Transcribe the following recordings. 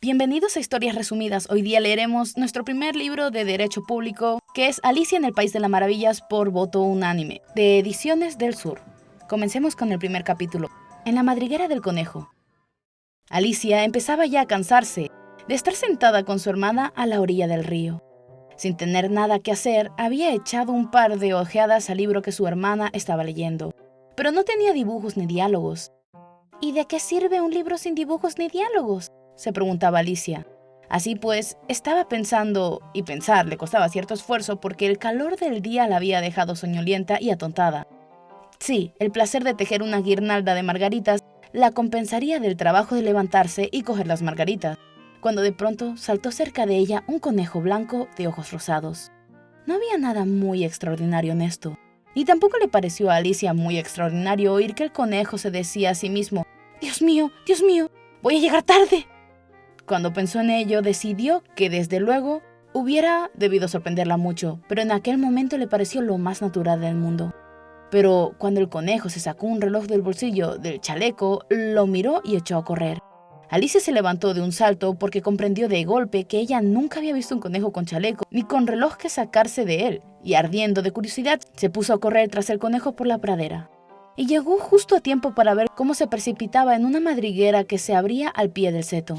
Bienvenidos a Historias Resumidas. Hoy día leeremos nuestro primer libro de Derecho Público, que es Alicia en el País de las Maravillas por voto unánime, de Ediciones del Sur. Comencemos con el primer capítulo. En la madriguera del conejo. Alicia empezaba ya a cansarse de estar sentada con su hermana a la orilla del río. Sin tener nada que hacer, había echado un par de ojeadas al libro que su hermana estaba leyendo, pero no tenía dibujos ni diálogos. ¿Y de qué sirve un libro sin dibujos ni diálogos?, se preguntaba Alicia. Así pues, estaba pensando, y pensar le costaba cierto esfuerzo porque el calor del día la había dejado soñolienta y atontada. Sí, el placer de tejer una guirnalda de margaritas la compensaría del trabajo de levantarse y coger las margaritas, cuando de pronto saltó cerca de ella un conejo blanco de ojos rosados. No había nada muy extraordinario en esto, ni tampoco le pareció a Alicia muy extraordinario oír que el conejo se decía a sí mismo: Dios mío, voy a llegar tarde». Cuando pensó en ello, decidió que desde luego hubiera debido sorprenderla mucho, pero en aquel momento le pareció lo más natural del mundo. Pero cuando el conejo se sacó un reloj del bolsillo del chaleco, lo miró y echó a correr. Alicia se levantó de un salto porque comprendió de golpe que ella nunca había visto un conejo con chaleco ni con reloj que sacarse de él, y ardiendo de curiosidad, se puso a correr tras el conejo por la pradera. Y llegó justo a tiempo para ver cómo se precipitaba en una madriguera que se abría al pie del seto.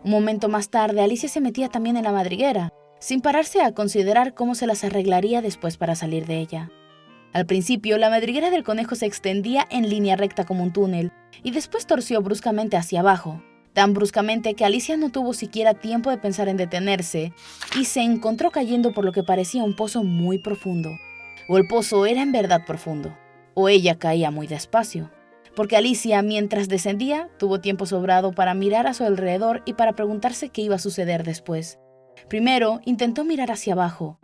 Un momento más tarde, Alicia se metía también en la madriguera, sin pararse a considerar cómo se las arreglaría después para salir de ella. Al principio, la madriguera del conejo se extendía en línea recta como un túnel, y después torció bruscamente hacia abajo, tan bruscamente que Alicia no tuvo siquiera tiempo de pensar en detenerse, y se encontró cayendo por lo que parecía un pozo muy profundo. O el pozo era en verdad profundo, o ella caía muy despacio. Porque Alicia, mientras descendía, tuvo tiempo sobrado para mirar a su alrededor y para preguntarse qué iba a suceder después. Primero, intentó mirar hacia abajo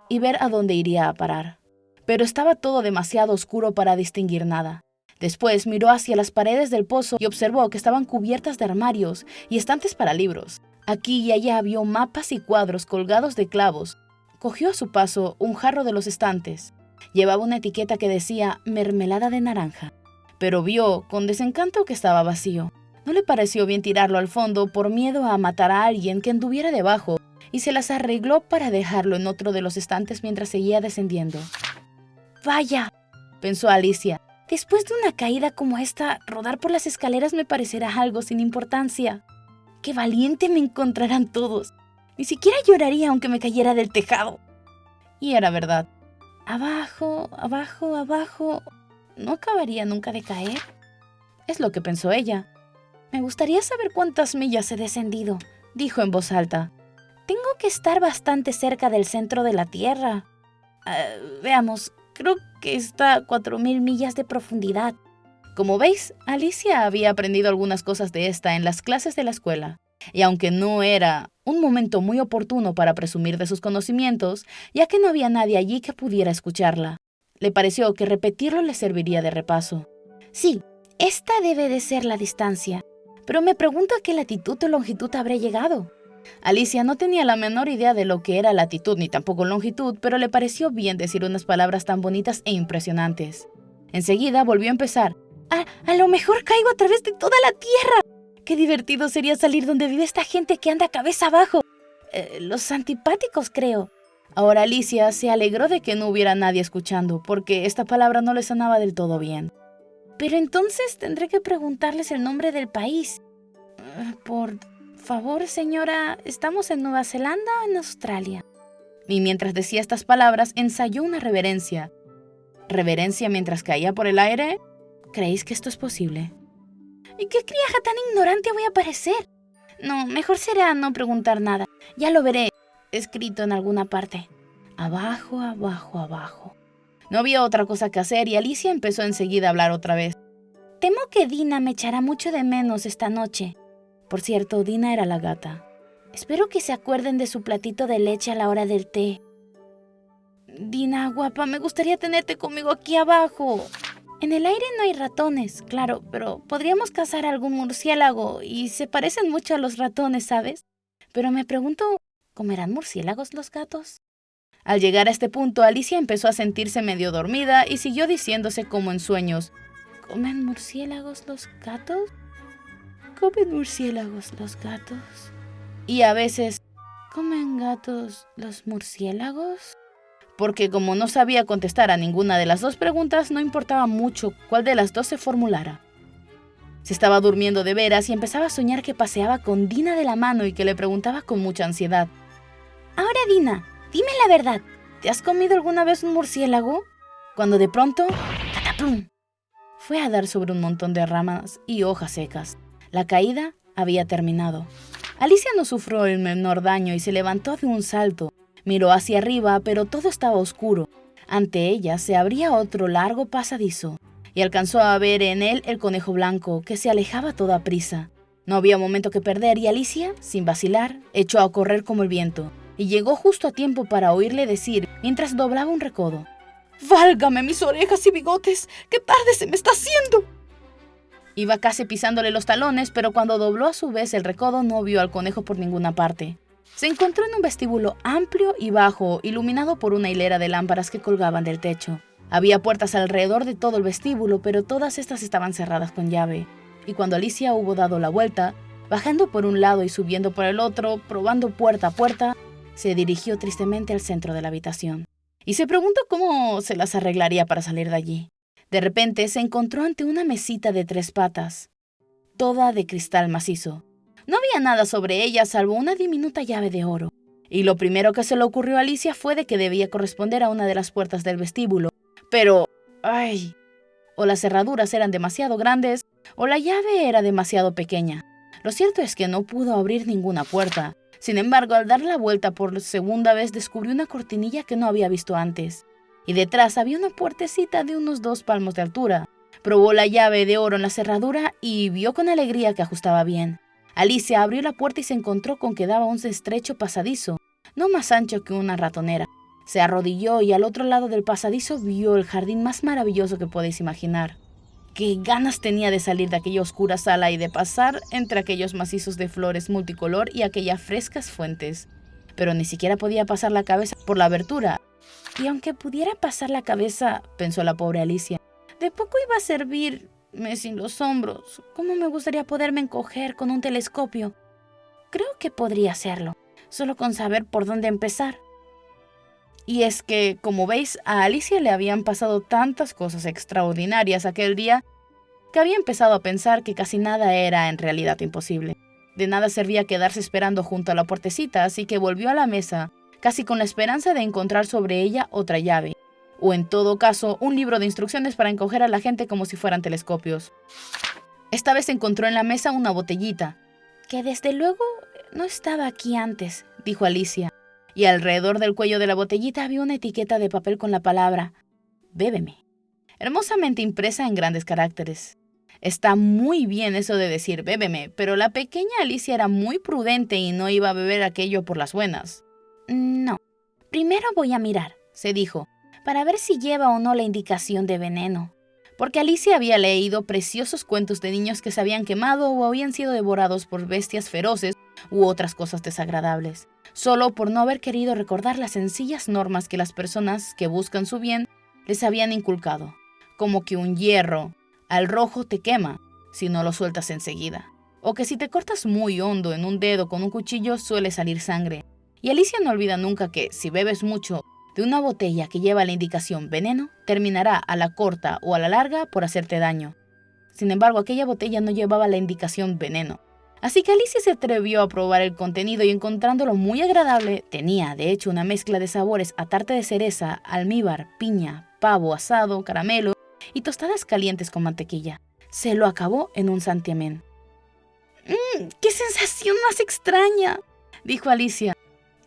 y ver a dónde iría a parar, pero estaba todo demasiado oscuro para distinguir nada. Después miró hacia las paredes del pozo y observó que estaban cubiertas de armarios y estantes para libros. Aquí y allá vio mapas y cuadros colgados de clavos. Cogió a su paso un jarro de los estantes. Llevaba una etiqueta que decía mermelada de naranja, pero vio con desencanto que estaba vacío. No le pareció bien tirarlo al fondo por miedo a matar a alguien que anduviera debajo, y se las arregló para dejarlo en otro de los estantes mientras seguía descendiendo. «Vaya», pensó Alicia, «después de una caída como esta, rodar por las escaleras me parecerá algo sin importancia. ¡Qué valiente me encontrarán todos! Ni siquiera lloraría aunque me cayera del tejado». Y era verdad. Abajo, abajo, abajo. ¿No acabaría nunca de caer? Es lo que pensó ella. «Me gustaría saber cuántas millas he descendido», dijo en voz alta. «Tengo que estar bastante cerca del centro de la Tierra. Veamos, creo que está a 4.000 millas de profundidad». Como veis, Alicia había aprendido algunas cosas de esta en las clases de la escuela, y aunque no era un momento muy oportuno para presumir de sus conocimientos, ya que no había nadie allí que pudiera escucharla, le pareció que repetirlo le serviría de repaso. «Sí, esta debe de ser la distancia, pero me pregunto a qué latitud o longitud habré llegado». Alicia no tenía la menor idea de lo que era latitud ni tampoco longitud, pero le pareció bien decir unas palabras tan bonitas e impresionantes. Enseguida volvió a empezar. A lo mejor caigo a través de toda la tierra. Qué divertido sería salir donde vive esta gente que anda cabeza abajo. Los antipáticos, creo». Ahora Alicia se alegró de que no hubiera nadie escuchando, porque esta palabra no le sonaba del todo bien. «Pero entonces tendré que preguntarles el nombre del país. Por favor, señora, ¿estamos en Nueva Zelanda o en Australia?». Y mientras decía estas palabras, ensayó una reverencia. ¿Reverencia mientras caía por el aire? ¿Creéis que esto es posible? ¿Y qué criaja tan ignorante voy a parecer? No, mejor será no preguntar nada. Ya lo veré escrito en alguna parte. Abajo, abajo, abajo. No había otra cosa que hacer y Alicia empezó enseguida a hablar otra vez. «Temo que Dina me echará mucho de menos esta noche». Por cierto, Dina era la gata. «Espero que se acuerden de su platito de leche a la hora del té». «Dina, guapa, me gustaría tenerte conmigo aquí abajo». «En el aire no hay ratones, claro, pero podríamos cazar algún murciélago y se parecen mucho a los ratones, ¿sabes? Pero me pregunto, ¿comerán murciélagos los gatos?». Al llegar a este punto, Alicia empezó a sentirse medio dormida y siguió diciéndose como en sueños: «¿Comen murciélagos los gatos?». ¿comen murciélagos los gatos? Y a veces, ¿comen gatos los murciélagos? Porque como no sabía contestar a ninguna de las dos preguntas, no importaba mucho cuál de las dos se formulara. Se estaba durmiendo de veras y empezaba a soñar que paseaba con Dina de la mano y que le preguntaba con mucha ansiedad: «Ahora, Dina, dime la verdad, ¿te has comido alguna vez un murciélago?». Cuando de pronto, ¡cataplum!, fue a dar sobre un montón de ramas y hojas secas. La caída había terminado. Alicia no sufrió el menor daño y se levantó de un salto. Miró hacia arriba, pero todo estaba oscuro. Ante ella se abría otro largo pasadizo y alcanzó a ver en él el conejo blanco, que se alejaba a toda prisa. No había momento que perder y Alicia, sin vacilar, echó a correr como el viento y llegó justo a tiempo para oírle decir, mientras doblaba un recodo: «¡Válgame mis orejas y bigotes! ¡Qué tarde se me está haciendo!». Iba casi pisándole los talones, pero cuando dobló a su vez el recodo no vio al conejo por ninguna parte. Se encontró en un vestíbulo amplio y bajo, iluminado por una hilera de lámparas que colgaban del techo. Había puertas alrededor de todo el vestíbulo, pero todas estas estaban cerradas con llave. Y cuando Alicia hubo dado la vuelta, bajando por un lado y subiendo por el otro, probando puerta a puerta, se dirigió tristemente al centro de la habitación. Y se preguntó cómo se las arreglaría para salir de allí. De repente se encontró ante una mesita de 3 patas, toda de cristal macizo. No había nada sobre ella salvo una diminuta llave de oro. Y lo primero que se le ocurrió a Alicia fue de que debía corresponder a una de las puertas del vestíbulo. Pero, ¡ay! O las cerraduras eran demasiado grandes, o la llave era demasiado pequeña. Lo cierto es que no pudo abrir ninguna puerta. Sin embargo, al dar la vuelta por segunda vez, descubrió una cortinilla que no había visto antes. Y detrás había una puertecita de unos 2 palmos de altura. Probó la llave de oro en la cerradura y vio con alegría que ajustaba bien. Alicia abrió la puerta y se encontró con que daba un estrecho pasadizo, no más ancho que una ratonera. Se arrodilló y al otro lado del pasadizo vio el jardín más maravilloso que podéis imaginar. Qué ganas tenía de salir de aquella oscura sala y de pasar entre aquellos macizos de flores multicolor y aquellas frescas fuentes. Pero ni siquiera podía pasar la cabeza por la abertura. Y aunque pudiera pasar la cabeza, pensó la pobre Alicia, de poco iba a servirme sin los hombros. ¿Cómo me gustaría poderme encoger con un telescopio? Creo que podría hacerlo, solo con saber por dónde empezar. Y es que, como veis, a Alicia le habían pasado tantas cosas extraordinarias aquel día que había empezado a pensar que casi nada era en realidad imposible. De nada servía quedarse esperando junto a la puertecita, así que volvió a la mesa, casi con la esperanza de encontrar sobre ella otra llave, o en todo caso, un libro de instrucciones para encoger a la gente como si fueran telescopios. Esta vez encontró en la mesa una botellita, que desde luego no estaba aquí antes, dijo Alicia. Y alrededor del cuello de la botellita había una etiqueta de papel con la palabra «Bébeme», hermosamente impresa en grandes caracteres. Está muy bien eso de decir «bébeme», pero la pequeña Alicia era muy prudente y no iba a beber aquello por las buenas. «No, primero voy a mirar», se dijo, «para ver si lleva o no la indicación de veneno». Porque Alicia había leído preciosos cuentos de niños que se habían quemado o habían sido devorados por bestias feroces u otras cosas desagradables, solo por no haber querido recordar las sencillas normas que las personas que buscan su bien les habían inculcado, como que un hierro al rojo te quema si no lo sueltas enseguida, o que si te cortas muy hondo en un dedo con un cuchillo suele salir sangre. Y Alicia no olvida nunca que si bebes mucho de una botella que lleva la indicación veneno, terminará a la corta o a la larga por hacerte daño. Sin embargo, aquella botella no llevaba la indicación veneno. Así que Alicia se atrevió a probar el contenido y encontrándolo muy agradable, tenía de hecho una mezcla de sabores a tarta de cereza, almíbar, piña, pavo asado, caramelo y tostadas calientes con mantequilla. Se lo acabó en un santiamén. ¡Qué sensación más extraña!, dijo Alicia.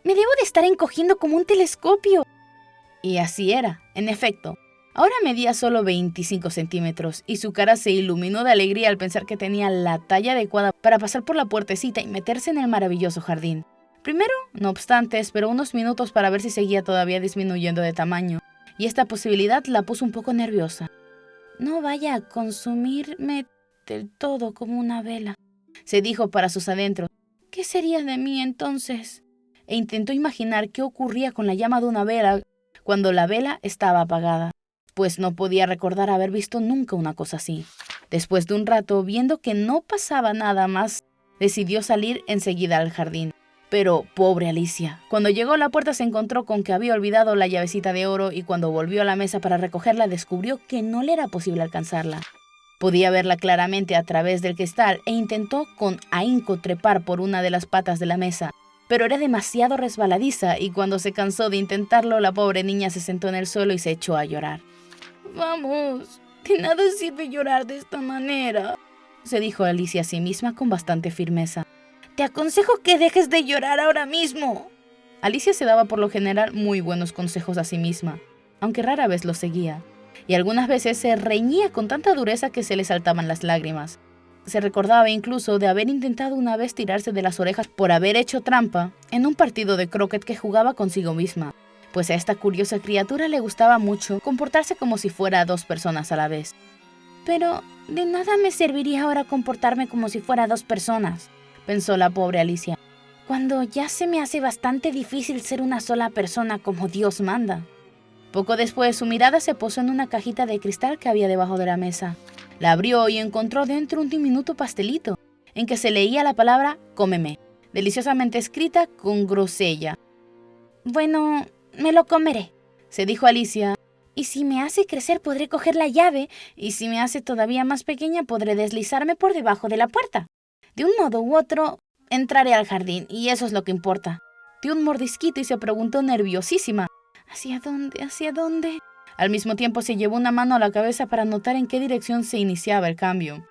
Me debo de estar encogiendo como un telescopio. Y así era, en efecto. Ahora medía solo 25 centímetros y su cara se iluminó de alegría al pensar que tenía la talla adecuada para pasar por la puertecita y meterse en el maravilloso jardín. Primero, no obstante, esperó unos minutos para ver si seguía todavía disminuyendo de tamaño, y esta posibilidad la puso un poco nerviosa. No vaya a consumirme del todo como una vela, se dijo para sus adentros. ¿Qué sería de mí entonces? E intentó imaginar qué ocurría con la llama de una vela cuando la vela estaba apagada. pues no podía recordar haber visto nunca una cosa así. Después de un rato, viendo que no pasaba nada más, decidió salir enseguida al jardín. Pero, pobre Alicia, cuando llegó a la puerta se encontró con que había olvidado la llavecita de oro y cuando volvió a la mesa para recogerla descubrió que no le era posible alcanzarla. Podía verla claramente a través del cristal e intentó con ahínco trepar por una de las patas de la mesa, pero era demasiado resbaladiza y cuando se cansó de intentarlo, la pobre niña se sentó en el suelo y se echó a llorar. «Vamos, de nada sirve llorar de esta manera», se dijo Alicia a sí misma con bastante firmeza. «Te aconsejo que dejes de llorar ahora mismo». Alicia se daba por lo general muy buenos consejos a sí misma, aunque rara vez los seguía, y algunas veces se reñía con tanta dureza que se le saltaban las lágrimas. Se recordaba incluso de haber intentado una vez tirarse de las orejas por haber hecho trampa en un partido de croquet que jugaba consigo misma, pues a esta curiosa criatura le gustaba mucho comportarse como si fuera dos personas a la vez. «Pero de nada me serviría ahora comportarme como si fuera dos personas», pensó la pobre Alicia, «cuando ya se me hace bastante difícil ser una sola persona como Dios manda». Poco después su mirada se posó en una cajita de cristal que había debajo de la mesa. La abrió y encontró dentro un diminuto pastelito, en que se leía la palabra «cómeme», deliciosamente escrita con grosella. «Bueno, me lo comeré», se dijo Alicia, «y si me hace crecer podré coger la llave, y si me hace todavía más pequeña podré deslizarme por debajo de la puerta. De un modo u otro, entraré al jardín, y eso es lo que importa». Dio un mordisquito y se preguntó nerviosísima, «¿Hacia dónde? ¿Hacia dónde?». Al mismo tiempo se llevó una mano a la cabeza para notar en qué dirección se iniciaba el cambio,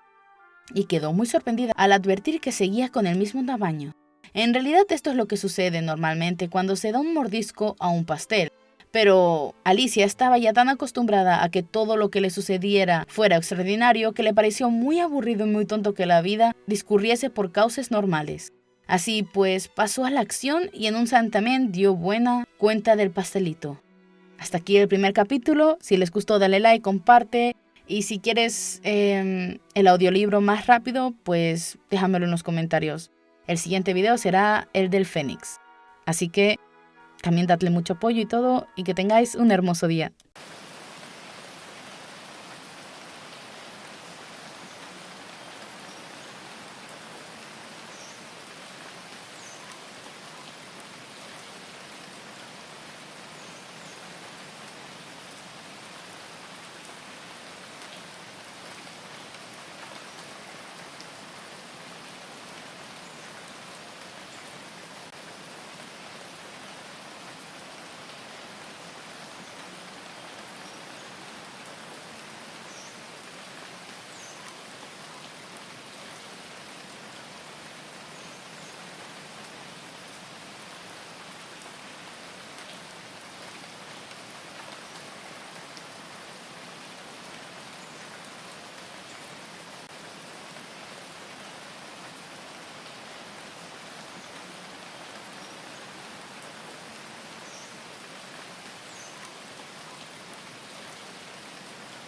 y quedó muy sorprendida al advertir que seguía con el mismo tamaño. En realidad esto es lo que sucede normalmente cuando se da un mordisco a un pastel, pero Alicia estaba ya tan acostumbrada a que todo lo que le sucediera fuera extraordinario que le pareció muy aburrido y muy tonto que la vida discurriese por cauces normales. Así pues, pasó a la acción y en un santiamén dio buena cuenta del pastelito. Hasta aquí el primer capítulo. Si les gustó, dale like, comparte. Y si quieres el audiolibro más rápido, pues déjamelo en los comentarios. El siguiente video será el del Fénix. Así que también dadle mucho apoyo y todo, y que tengáis un hermoso día.